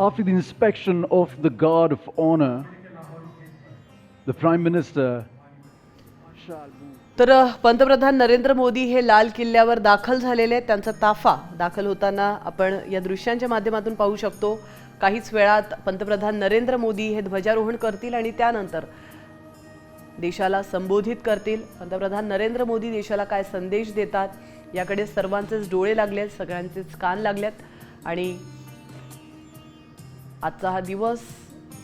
After the inspection of the guard of honor, the Prime Minister shall move. तर पंतप्रधान नरेंद्र मोदी हे लाल किल्ल्यावर दाखल झालेले आहेत. त्यांचा ताफा दाखल होताना आपण या दृश्यांच्या माध्यमातून पाहू शकतो. काहीच वेळात पंतप्रधान नरेंद्र मोदी हे ध्वजारोहण करतील आणि त्यानंतर देशाला संबोधित करतील. पंतप्रधान नरेंद्र मोदी देशाला काय संदेश देतात याकडे सर्वांचेच डोळे लागलेत, सगळ्यांचेच कान लागलेत. आणि आजचा हा दिवस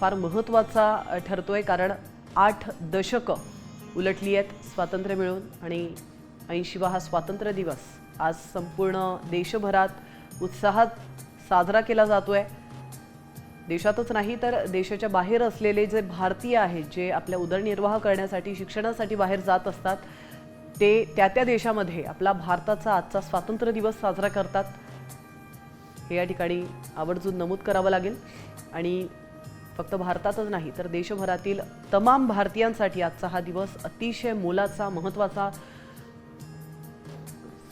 फार महत्त्वाचा ठरतोय, कारण 8 दशकं उलटली आहेत स्वातंत्र्य मिळून आणि 80वा हा स्वातंत्र्य दिवस आज संपूर्ण देशभरात उत्साहात साजरा केला जातोय. देशातच नाही तर देशाच्या बाहेर असलेले जे भारतीय आहेत, जे आपल्या उदरनिर्वाह करण्यासाठी शिक्षणासाठी बाहेर जात असतात, ते त्या देशामध्ये आपला भारताचा आजचा स्वातंत्र्य दिवस साजरा करतात. हे या ठिकाणी आवर्जून नमूद करावं लागेल. आणि फक्त भारतातच नाही तर देशभरातील तमाम भारतीयांसाठी आजचा हा दिवस अतिशय मोलाचा, महत्त्वाचा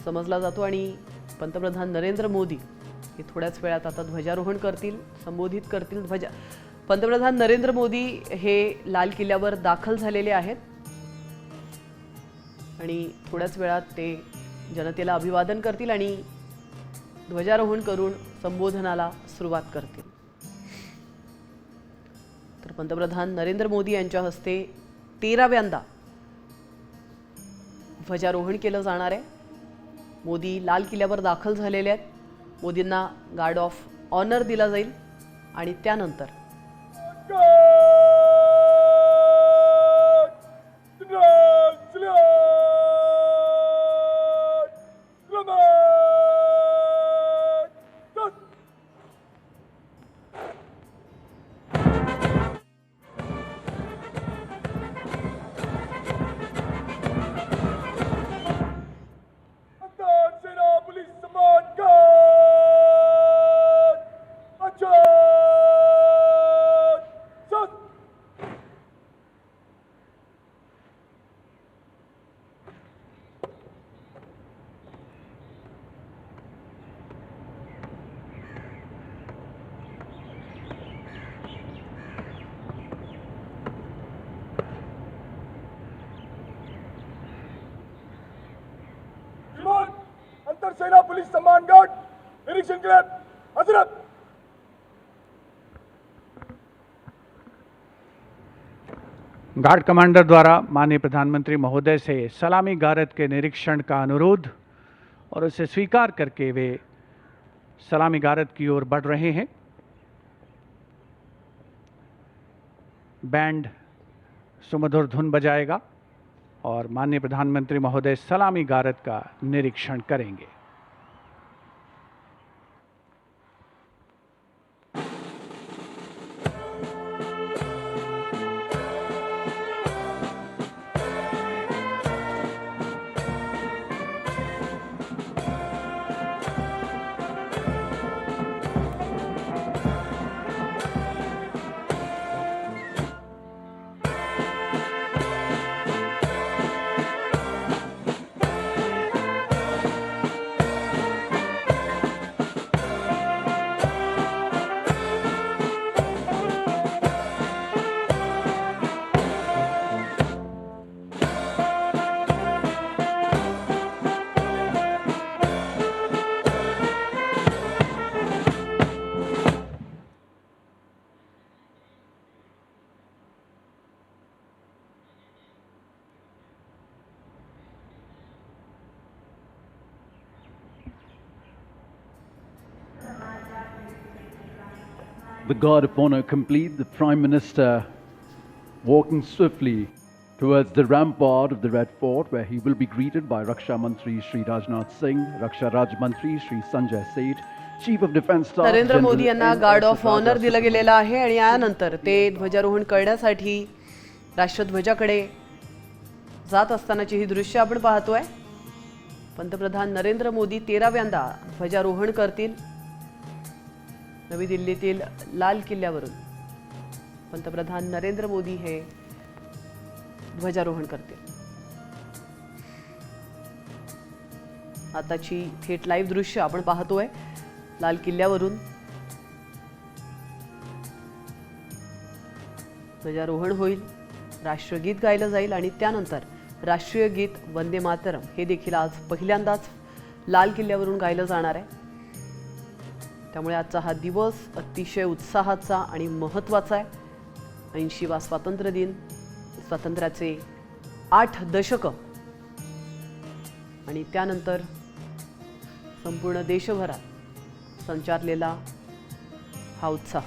समजला जातो. आणि पंतप्रधान नरेंद्र मोदी हे थोड्याच वेळात आता ध्वजारोहण करतील, संबोधित करतील. पंतप्रधान नरेंद्र मोदी हे लाल किल्ल्यावर दाखल झालेले आहेत आणि थोड्याच वेळात ते जनतेला अभिवादन करतील आणि ध्वजारोहण करून संबोधनाला सुरुवात करतील. तर पंतप्रधान नरेंद्र मोदी यांच्या हस्ते 13व्यांदा ध्वजारोहण केलं जाणार आहे. मोदी लाल किल्ल्यावर दाखल झालेले आहेत. मोदींना गार्ड ऑफ ऑनर दिला जाईल आणि त्यानंतर अंतर सेना पुलिस सम्मान गार्ड निरीक्षण के लिए हजरत। गार्ड कमांडर द्वारा माननीय प्रधानमंत्री महोदय से सलामी गारद के निरीक्षण का अनुरोध और उसे स्वीकार करके वे सलामी गारद की ओर बढ़ रहे हैं। बैंड सुमधुर धुन बजाएगा और माननीय प्रधानमंत्री महोदय सलामी गारद का निरीक्षण करेंगे। The guard of honor complete, the Prime Minister walking swiftly towards the rampart of the Red Fort, where he will be greeted by Raksha Mantri Shri Rajnath Singh, Raksha Raj Mantri Shri Sanjay Seth, Chief of Defence Staff Narendra Modi यांना General guard N. Of honour दिलं गेलेलं आहे आणि यानंतर ते ध्वजारोहण करण्यासाठी राष्ट्रध्वजाकडे जात असतानाची ही दृश्य आपण पाहतोय. पंतप्रधान नरेंद्र मोदी 13व्यांदा ध्वजारोहण करतील. नवी दिल्लीतील लाल किल्ल्यावरून पंतप्रधान नरेंद्र मोदी हे ध्वजारोहण करतील. आताची थेट लाईव्ह दृश्य आपण पाहतोय लाल किल्ल्यावरून. ध्वजारोहण होईल, राष्ट्रगीत गायलं जाईल आणि त्यानंतर राष्ट्रीय गीत वंदे मातरम हे देखील आज पहिल्यांदाच लाल किल्ल्यावरून गायलं जाणार आहे. त्यामुळे आजचा हा दिवस अतिशय उत्साहाचा आणि महत्त्वाचा आहे. 80वा स्वातंत्र्य दिन, स्वातंत्र्याचे 8 दशकं आणि त्यानंतर संपूर्ण देशभरात संचारलेला हा उत्साह.